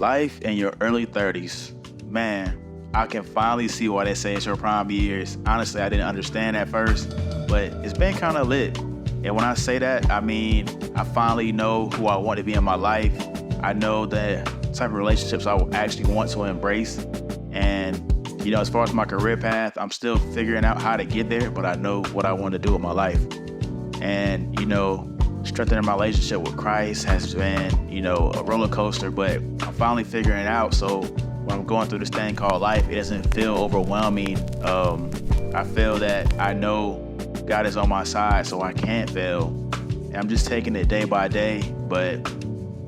Life in your early 30s. Man, I can finally see why they say it's your prime years. Honestly, I didn't understand at first, but it's been kind of lit. And when I say that, I mean, I finally know who I want to be in my life. I know the type of relationships I will actually want to embrace. And, as far as my career path, I'm still figuring out how to get there, but I know what I want to do with my life. And, strengthening my relationship with Christ has been, a roller coaster, but I'm finally figuring it out. So when I'm going through this thing called life, it doesn't feel overwhelming. I feel that I know God is on my side, so I can't fail. And I'm just taking it day by day. But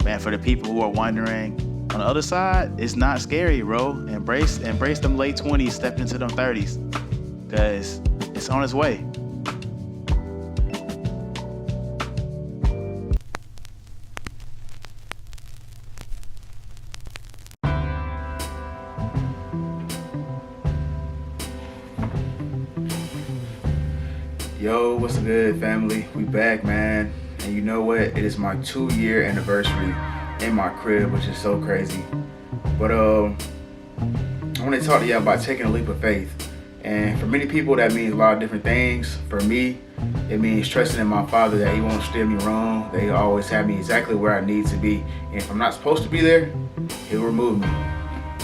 man, for the people who are wondering, on the other side, it's not scary, bro. Embrace them late 20s, step into them 30s, because it's on its way. Yo, what's good, family? We back, man. And you know what? It is my 2-year anniversary in my crib, which is so crazy. But I want to talk to you about taking a leap of faith. And for many people, that means a lot of different things. For me, it means trusting in my Father that He won't steer me wrong. That He'll always have me exactly where I need to be. And if I'm not supposed to be there, He'll remove me.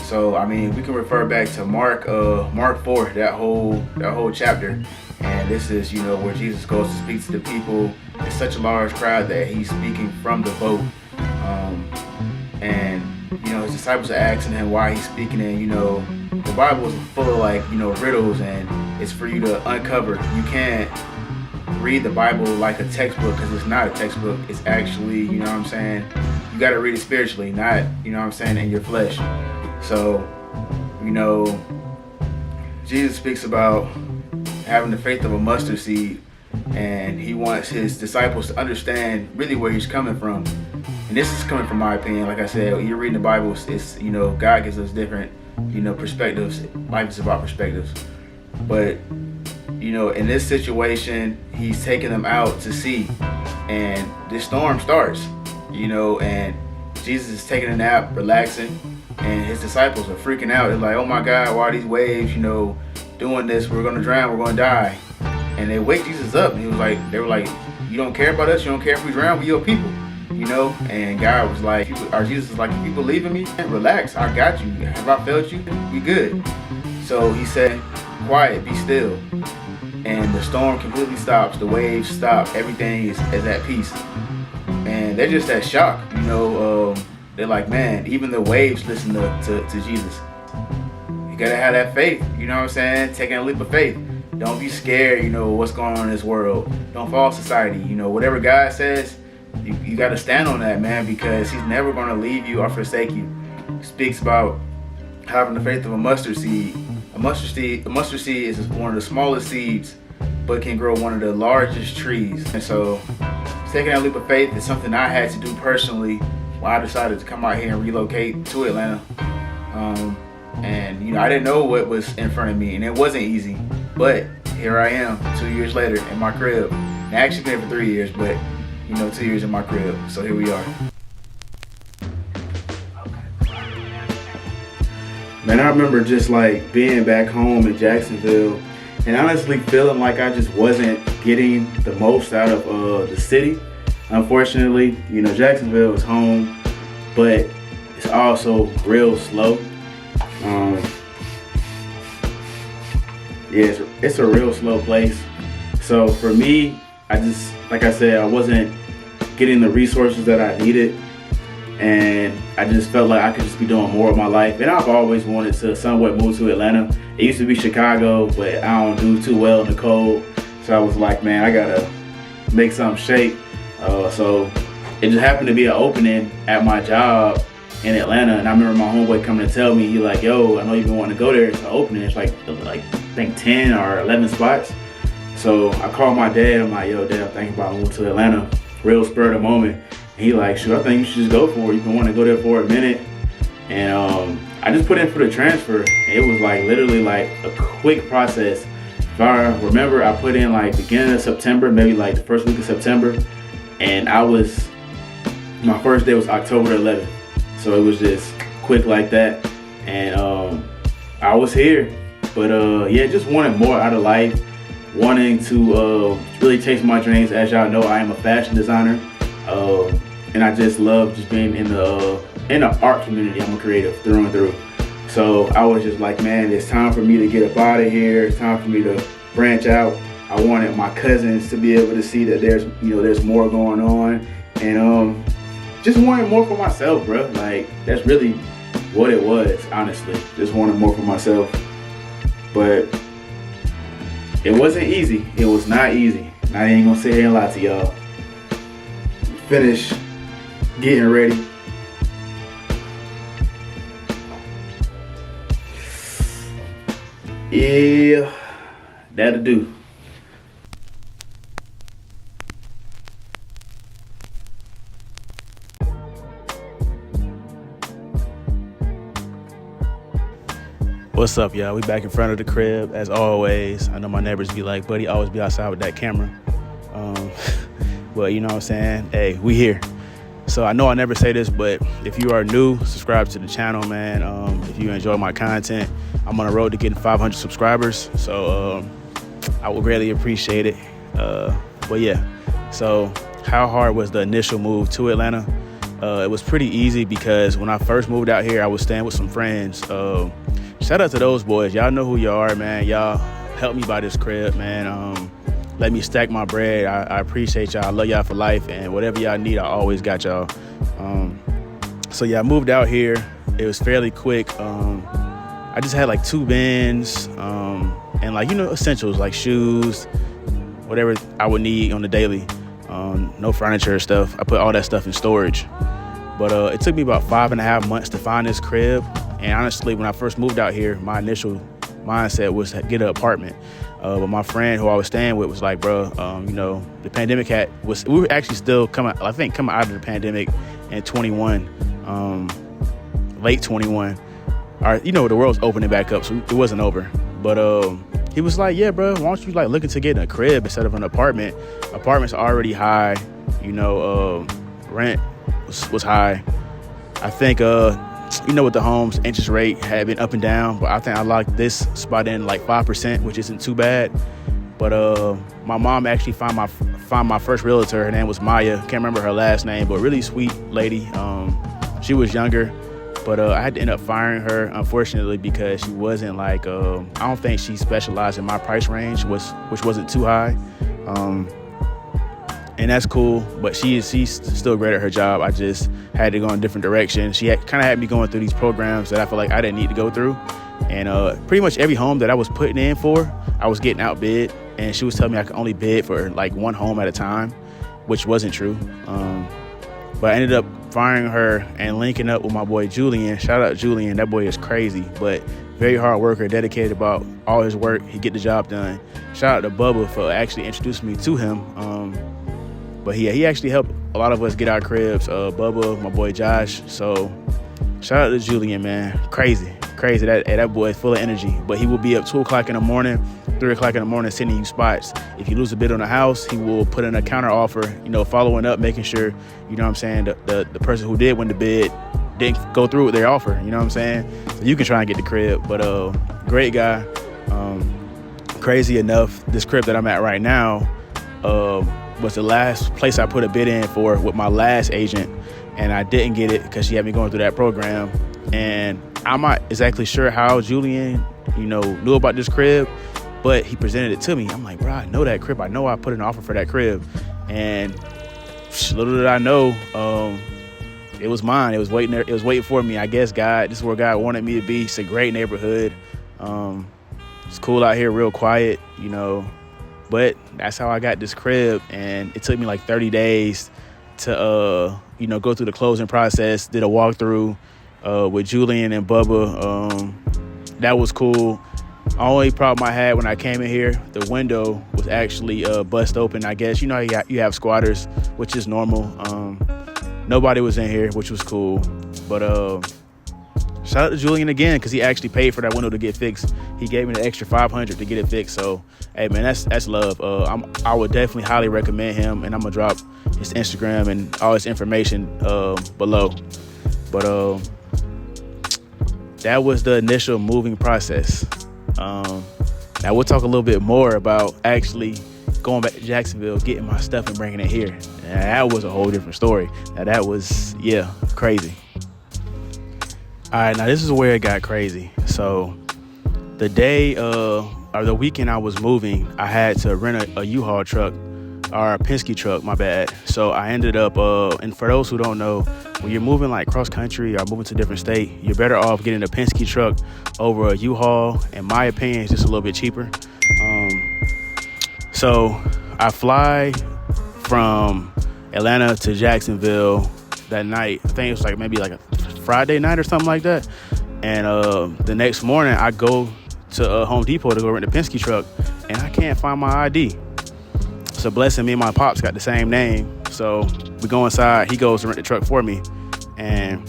So, we can refer back to Mark 4, that whole chapter. And this is, where Jesus goes to speak to the people. It's such a large crowd that He's speaking from the boat. His disciples are asking Him why He's speaking. And, the Bible is full of riddles, and it's for you to uncover. You can't read the Bible like a textbook, because it's not a textbook. It's actually, you got to read it spiritually, not, in your flesh. So, Jesus speaks about having the faith of a mustard seed, and He wants His disciples to understand really where He's coming from. And this is coming from my opinion. Like I said, when you're reading the Bible, it's God gives us different perspectives. Life is about perspectives. But in this situation, He's taking them out to sea, and this storm starts. And Jesus is taking a nap, relaxing, and His disciples are freaking out. They're like, "Oh my God, why are these waves doing this? We're gonna drown, we're gonna die." And they wake Jesus up, and they were like, "You don't care about us? You don't care if we drown? We your people." And God was like, Jesus was like, "If you believe in me, relax, I got you. Have I failed you? We good." So He said, "Quiet, be still." And the storm completely stops, the waves stop, everything is at peace. And they're just at shock, they're like, man, even the waves listen to Jesus. You gotta have that faith, taking a leap of faith. Don't be scared, what's going on in this world. Don't follow society, whatever God says, you gotta stand on that, man, because He's never gonna leave you or forsake you. He speaks about having the faith of a mustard seed. A mustard seed is one of the smallest seeds, but can grow one of the largest trees. And so taking that leap of faith is something I had to do personally when I decided to come out here and relocate to Atlanta. And I didn't know what was in front of me, and it wasn't easy. But here I am 2 years later in my crib. And I actually been for 3 years, but 2 years in my crib. So here we are. Man, I remember just being back home in Jacksonville, and honestly feeling like I just wasn't getting the most out of the city. Unfortunately, Jacksonville is home, but it's also real slow. It's a real slow place. So for me, like I said, I wasn't getting the resources that I needed. And I just felt like I could just be doing more of my life. And I've always wanted to somewhat move to Atlanta. It used to be Chicago, but I don't do too well in the cold. So I was like, man, I gotta make something shake. So it just happened to be an opening at my job in Atlanta. And I remember my homeboy coming to tell me, he like, "Yo, I know you've been wanting to go there. It's an opening. It's like I think 10 or 11 spots." So I called my dad. I'm like, "Yo, Dad, I'm thinking about moving to Atlanta." Real spur of the moment. He like, "Shoot, I think you should just go for it. You've been wanting to go there for a minute." And I just put in for the transfer. And it was literally a quick process. If I remember, I put in beginning of September, maybe the first week of September. And my first day was October 11th. So it was just quick like that. And I was here. But yeah, just wanted more out of life. Wanting to really chase my dreams. As y'all know, I am a fashion designer. And I just love just being in the art community. I'm a creative through and through. So I was just like, man, it's time for me to get up out of here. It's time for me to branch out. I wanted my cousins to be able to see that there's more going on, and just wanted more for myself, bro. Like, that's really what it was, honestly. Just wanted more for myself. But it wasn't easy. It was not easy. I ain't gonna sit here and lie to y'all. Finished getting ready. Yeah, that'll do. What's up, y'all? We back in front of the crib as always. I know my neighbors be like, buddy, always be outside with that camera. But you know what I'm saying? Hey, we here. So I know I never say this, but if you are new, subscribe to the channel, man. If you enjoy my content, I'm on the road to getting 500 subscribers. So I would greatly appreciate it. But yeah, so how hard was the initial move to Atlanta? It was pretty easy because when I first moved out here, I was staying with some friends. Shout out to those boys. Y'all know who you are, man. Y'all helped me buy this crib, man. Let me stack my bread. I appreciate y'all. I love y'all for life, and whatever y'all need, I always got y'all. So yeah, I moved out here. It was fairly quick. I just had like 2 bins and like, essentials like shoes, whatever I would need on the daily. No furniture stuff. I put all that stuff in storage. But it took me about 5.5 months to find this crib. And honestly, when I first moved out here, my initial mindset was to get an apartment. But my friend who I was staying with was like, bro, the pandemic we were actually still coming out of the pandemic in 21, late 21. The world's opening back up, so it wasn't over. But he was like, yeah, bro, why don't you like looking to get in a crib instead of an apartment? Apartments are already high, rent was high. I think, with the homes, interest rate had been up and down, but I think I locked this spot in like 5%, which isn't too bad. But my mom actually found my first realtor. Her name was Maya. Can't remember her last name, but really sweet lady. She was younger, but I had to end up firing her, unfortunately, because she wasn't like, I don't think she specialized in my price range, which wasn't too high. And that's cool, but she's still great at her job. I just had to go in a different direction. She kind of had me going through these programs that I feel like I didn't need to go through. And pretty much every home that I was putting in for, I was getting outbid. And she was telling me I could only bid for like 1 home at a time, which wasn't true. But I ended up firing her and linking up with my boy Julian. Shout out Julian, that boy is crazy, but very hard worker, dedicated about all his work. He get the job done. Shout out to Bubba for actually introducing me to him. But he actually helped a lot of us get our cribs. Bubba, my boy Josh. So shout out to Julian, man. Crazy. That boy is full of energy. But he will be up 2 o'clock in the morning, 3 o'clock in the morning, sending you spots. If you lose a bid on a house, he will put in a counter offer, following up, making sure, the person who did win the bid didn't go through with their offer, you know what I'm saying? So you can try and get the crib. But great guy. Crazy enough, this crib that I'm at right now, was the last place I put a bid in for with my last agent, and I didn't get it because she had me going through that program. And I'm not exactly sure how Julian, knew about this crib, but he presented it to me. I'm like, bro, I know that crib. I know I put an offer for that crib. And little did I know, it was mine. It was waiting there. It was waiting for me. I guess this is where God wanted me to be. It's a great neighborhood. It's cool out here, real quiet, But that's how I got this crib, and it took me like 30 days to, go through the closing process. Did a walkthrough with Julian and Bubba. That was cool. Only problem I had when I came in here, the window was actually bust open. I guess you have squatters, which is normal. Nobody was in here, which was cool. But shout out to Julian again, because he actually paid for that window to get fixed. He gave me the extra $500 to get it fixed. So, hey, man, that's love. I would definitely highly recommend him, and I'm going to drop his Instagram and all his information below. But that was the initial moving process. Now we'll talk a little bit more about actually going back to Jacksonville, getting my stuff and bringing it here. And that was a whole different story. Now that was, crazy. All right, now this is where it got crazy. So the day or the weekend I was moving, I had to rent a U-Haul truck, or a Penske truck, my bad. So I ended up, and for those who don't know, when you're moving like cross country or moving to a different state, you're better off getting a Penske truck over a U-Haul. In my opinion, it's just a little bit cheaper. So I fly from Atlanta to Jacksonville that night. I think it was like maybe like a Friday night or something like that. And the next morning I go to Home Depot to go rent the Penske truck, and I can't find my ID. So blessing, me and my pops got the same name. So we go inside, he goes to rent the truck for me. And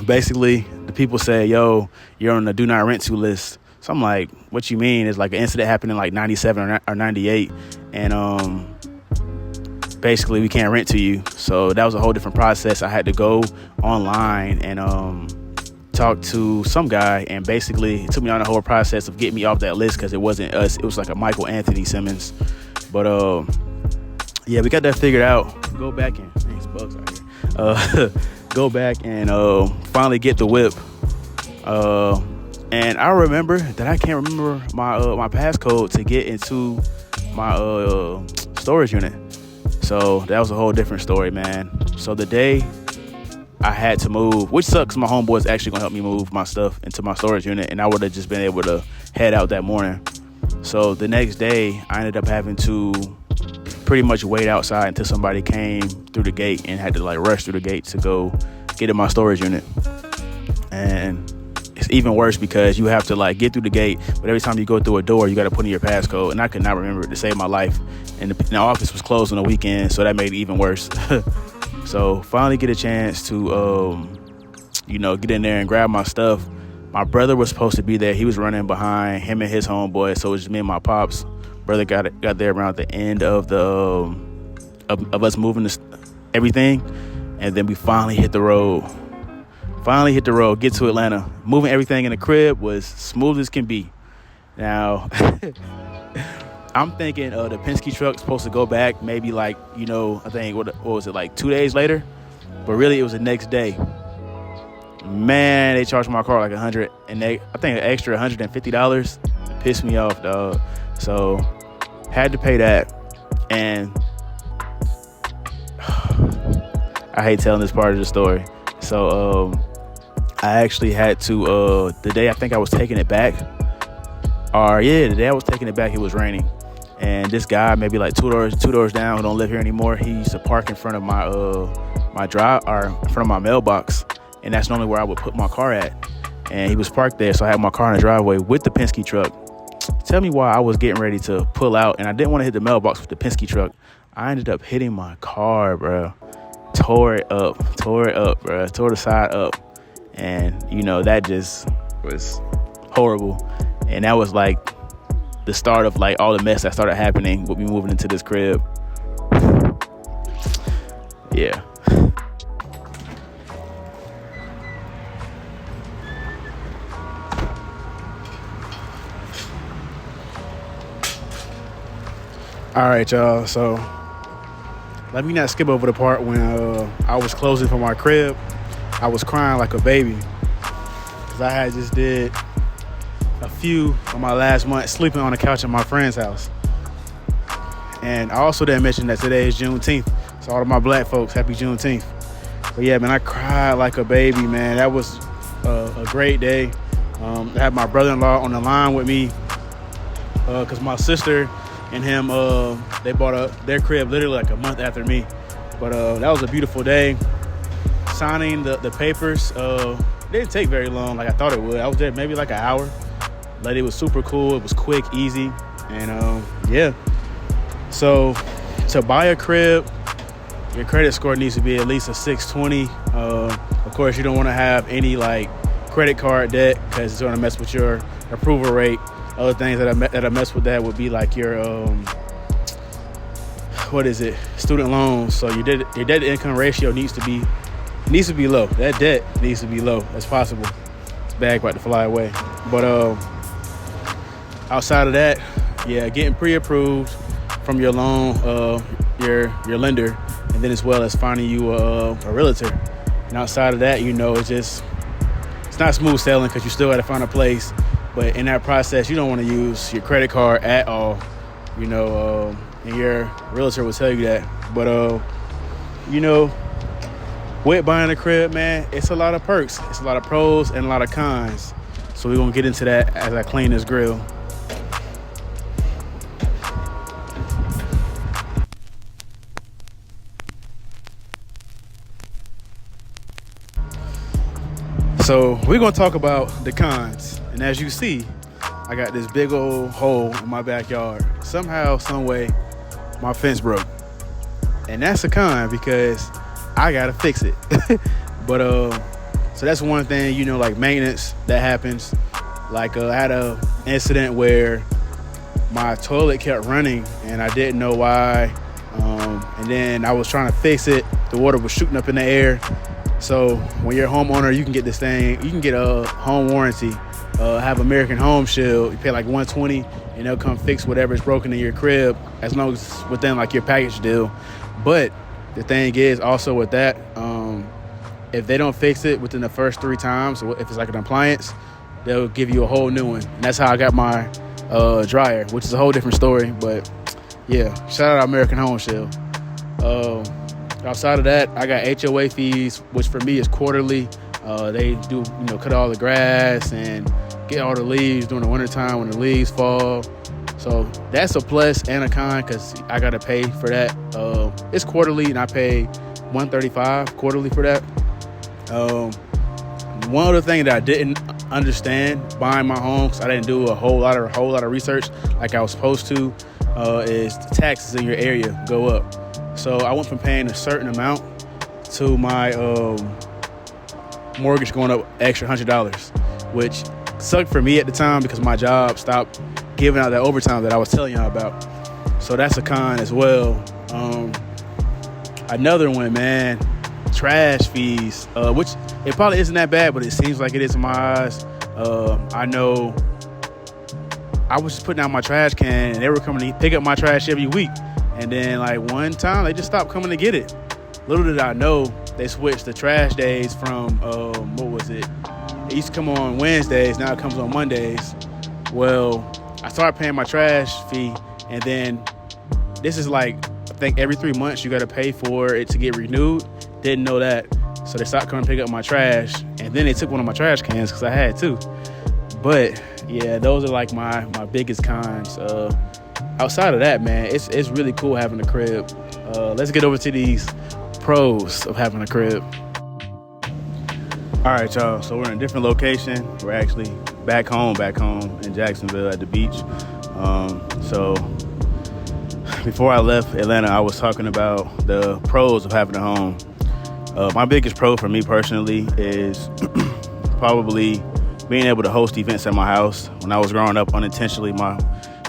basically the people say, yo, you're on the do not rent to list. So I'm like, what you mean? It's like an incident happened in like 97 or 98. And basically we can't rent to you. So that was a whole different process. I had to go online and talk to some guy, and basically it took me on the whole process of getting me off that list, because it wasn't us. It was like a Michael Anthony Simmons. But we got that figured out. Go back and there's bugs out here. Go back and finally get the whip. And I remember that I can't remember my passcode to get into my storage unit. So that was a whole different story, man. So the day I had to move, which sucks, my homeboy's actually gonna help me move my stuff into my storage unit, and I would have just been able to head out that morning. So the next day, I ended up having to pretty much wait outside until somebody came through the gate, and had to like rush through the gate to go get in my storage unit. And it's even worse because you have to like get through the gate, but every time you go through a door, you got to put in your passcode, and I could not remember it to save my life. And the office was closed on the weekend, so that made it even worse. So finally get a chance to, get in there and grab my stuff. My brother was supposed to be there. He was running behind him and his homeboy, so it was just me and my pops. Brother got there around the end of the of us moving everything, and then we finally hit the road. Get to Atlanta. Moving everything in the crib was smooth as can be. Now, I'm thinking the Penske truck's supposed to go back maybe like, I think, what was it, like 2 days later? But really, it was the next day. Man, they charged my car like $100, and I think an extra $150. It pissed me off, dog. So had to pay that. And I hate telling this part of the story. So I actually had to, the day I think I was taking it back, the day I was taking it back, it was raining. And this guy, maybe like two doors down, who don't live here anymore, he used to park in front of my drive, or in front of my mailbox. And that's normally where I would put my car at. And he was parked there, so I had my car in the driveway with the Penske truck. Tell me why I was getting ready to pull out, and I didn't want to hit the mailbox with the Penske truck. I ended up hitting my car, bro. Tore it up, bro. Tore the side up. And, that just was horrible. And that was like the start of like all the mess that started happening with me moving into this crib. Yeah. All right, y'all. So let me not skip over the part when I was closing for my crib. I was crying like a baby because I had just did a few of my last month sleeping on the couch at my friend's house. And I also didn't mention that today is Juneteenth. So all of my black folks, happy Juneteenth. But yeah, man, I cried like a baby, man. That was a great day. I had my brother-in-law on the line with me because my sister and him, they bought their crib literally like a month after me. But that was a beautiful day. Signing the papers, it didn't take very long like I thought it would. I was there maybe like an hour. But it was super cool. It was quick, easy. And yeah. So to buy a crib, your credit score needs to be at least a 620. Of course, you don't want to have any like credit card debt because it's going to mess with your approval rate. Other things that mess with that would be like your student loans. So your debt to income ratio needs to be low. That debt needs to be low as possible. bag about to fly away. But outside of that, yeah, getting pre-approved from your loan, your lender, and then as well as finding you a realtor. And outside of that, it's not smooth sailing because you still got to find a place. But in that process, you don't want to use your credit card at all, and your realtor will tell you that. But, with buying a crib, man, it's a lot of perks. It's a lot of pros and a lot of cons. So we're going to get into that as I clean this grill. So we're going to talk about the cons. And as you see, I got this big old hole in my backyard. Somehow, some way, my fence broke. And that's a con because I got to fix it. But so that's one thing, like maintenance that happens. Like I had a incident where my toilet kept running and I didn't know why. And then I was trying to fix it. The water was shooting up in the air. So when you're a homeowner, you can get this thing. You can get a home warranty. Have American Home Shield. You pay like $120, and they'll come fix whatever's broken in your crib as long as it's within like your package deal. But the thing is also with that, if they don't fix it within the first 3 times, or if it's like an appliance, they'll give you a whole new one. And that's how I got my dryer, which is a whole different story. But yeah, shout out American Home Shield. Outside of that, I got HOA fees, which for me is quarterly. They do, cut all the grass and get all the leaves during the wintertime when the leaves fall. So that's a plus and a con because I got to pay for that. It's quarterly and I pay $135 quarterly for that. One other thing that I didn't understand buying my home, because I didn't do a whole lot of research like I was supposed to, is the taxes in your area go up. So I went from paying a certain amount to my mortgage going up extra $100, which sucked for me at the time because my job stopped giving out that overtime that I was telling y'all about. So that's a con as well. Another one, man, trash fees, which it probably isn't that bad, but it seems like it is in my eyes. I know I was just putting out my trash can and they were coming to pick up my trash every week. And then like one time they just stopped coming to get it. Little did I know they switched the trash days from, it used to come on Wednesdays, now it comes on Mondays. Well, I started paying my trash fee, and then this is like, I think every 3 months you got to pay for it to get renewed. Didn't know that. So they stopped coming to pick up my trash, and then they took one of my trash cans because I had two. But yeah, those are like my biggest cons. Outside of that, man, it's really cool having a crib. Let's get over to these pros of having a crib. All right, y'all, so we're in a different location. We're actually back home in Jacksonville at the beach. So before I left Atlanta, I was talking about the pros of having a home. My biggest pro for me personally is probably being able to host events at my house. When I was growing up, unintentionally, my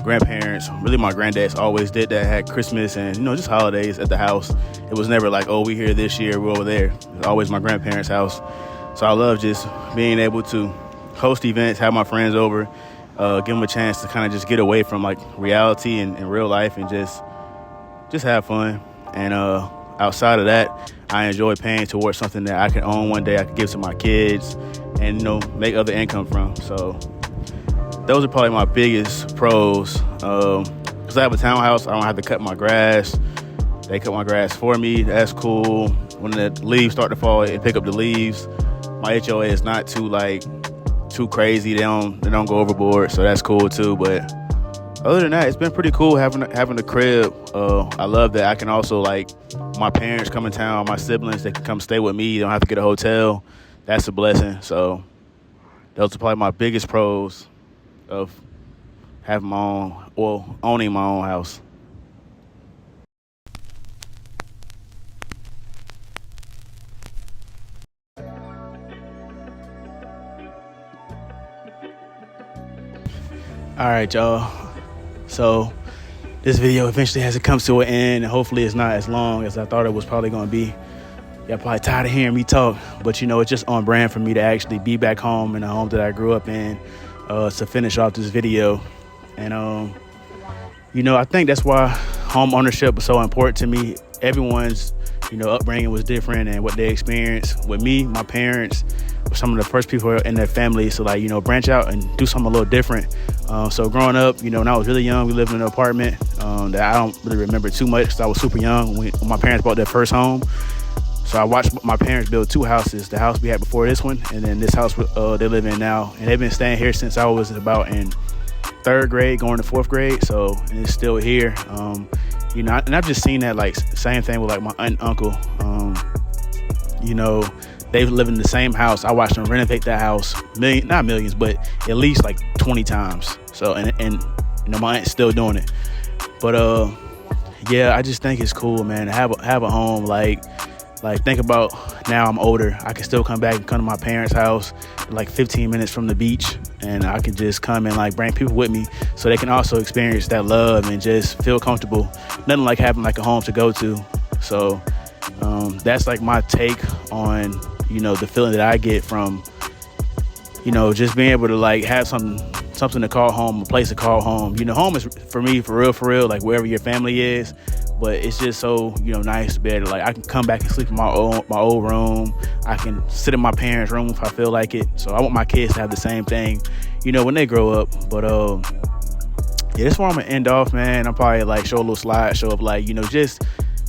grandparents, really my granddad's always did that, had Christmas and, just holidays at the house. It was never like, oh, we here this year, we're over there. It was always my grandparents' house. So I love just being able to host events, have my friends over, give them a chance to kind of just get away from like reality and real life and just have fun. And outside of that, I enjoy paying towards something that I can own one day, I can give to my kids and, make other income from. So those are probably my biggest pros. Because I have a townhouse, I don't have to cut my grass. They cut my grass for me. That's cool. When the leaves start to fall, they pick up the leaves. My HOA is not too crazy. They don't go overboard, so that's cool too. But other than that, it's been pretty cool having a crib. I love that I can also, like, my parents come in town, my siblings, they can come stay with me. They don't have to get a hotel. That's a blessing. So those are probably my biggest pros of having my own, or owning my own house. All right, y'all. So this video eventually has to come to an end, and hopefully it's not as long as I thought it was probably going to be. y'all probably tired of hearing me talk, but it's just on brand for me to actually be back home in the home that I grew up in, to finish off this video. And I think that's why home ownership was so important to me. Everyone's upbringing was different, and what they experienced. With me, my parents were some of the first people in their family to branch out and do something a little different. So growing up, when I was really young, we lived in an apartment that I don't really remember too much because I was super young when my parents bought their first home. So I watched my parents build two houses, the house we had before this one, and then this house they live in now. And they've been staying here since I was about in third grade, going to fourth grade. So, and it's still here. And I've just seen that same thing with my aunt and uncle. They live in the same house. I watched them renovate that house, not millions, but at least 20 times. So, and my aunt's still doing it. But yeah, I just think it's cool, man, to have a home. Think about now I'm older. I can still come back and come to my parents' house 15 minutes from the beach, and I can just come and bring people with me so they can also experience that love and just feel comfortable. Nothing like having a home to go to. So that's my take on the feeling that I get from just being able to have something to call home, a place to call home. Home is for me for real, wherever your family is. But it's just so nice to be able to I can come back and sleep in my old room. I can sit in my parents' room if I feel like it. So I want my kids to have the same thing, when they grow up. But yeah, that's where I'm gonna end off, man. I'll probably show a little slideshow of just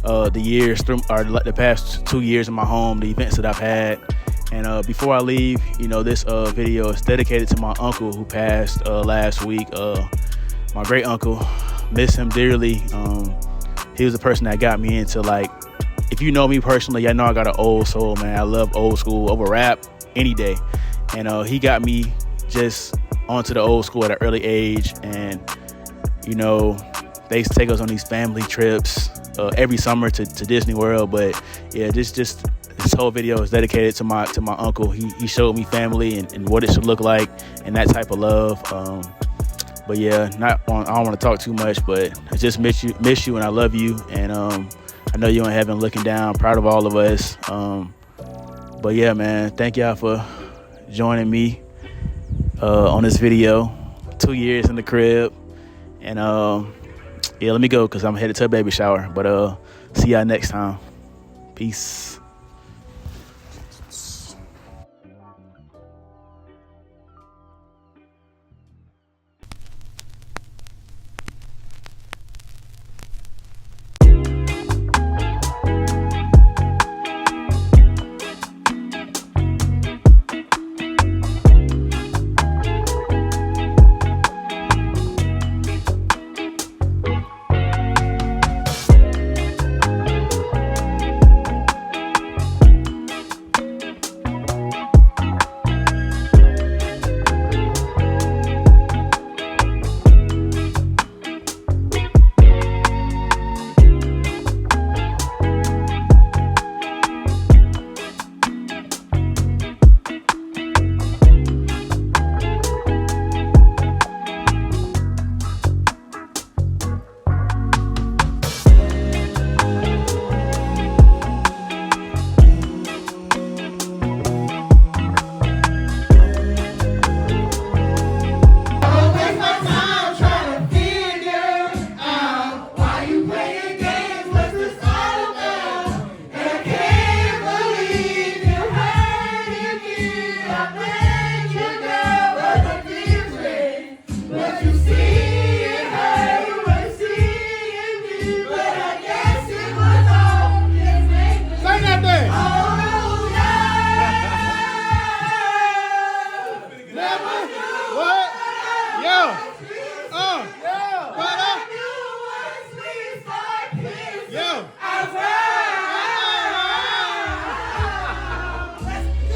the years through, or the past 2 years in my home, the events that I've had. And before I leave, this video is dedicated to my uncle who passed last week. My great uncle, miss him dearly. He was the person that got me into if you know me personally, I know I got an old soul, man. I love old school over rap any day. And he got me just onto the old school at an early age. And they used to take us on these family trips every summer to Disney World. But yeah, this whole video is dedicated to my uncle. He showed me family and what it should look like and that type of love. But yeah, I don't want to talk too much, but I just miss you, and I love you. And I know you're in heaven looking down, proud of all of us. But yeah, man, thank y'all for joining me on this video. 2 years in the crib. And yeah, let me go because I'm headed to a baby shower. But see y'all next time. Peace.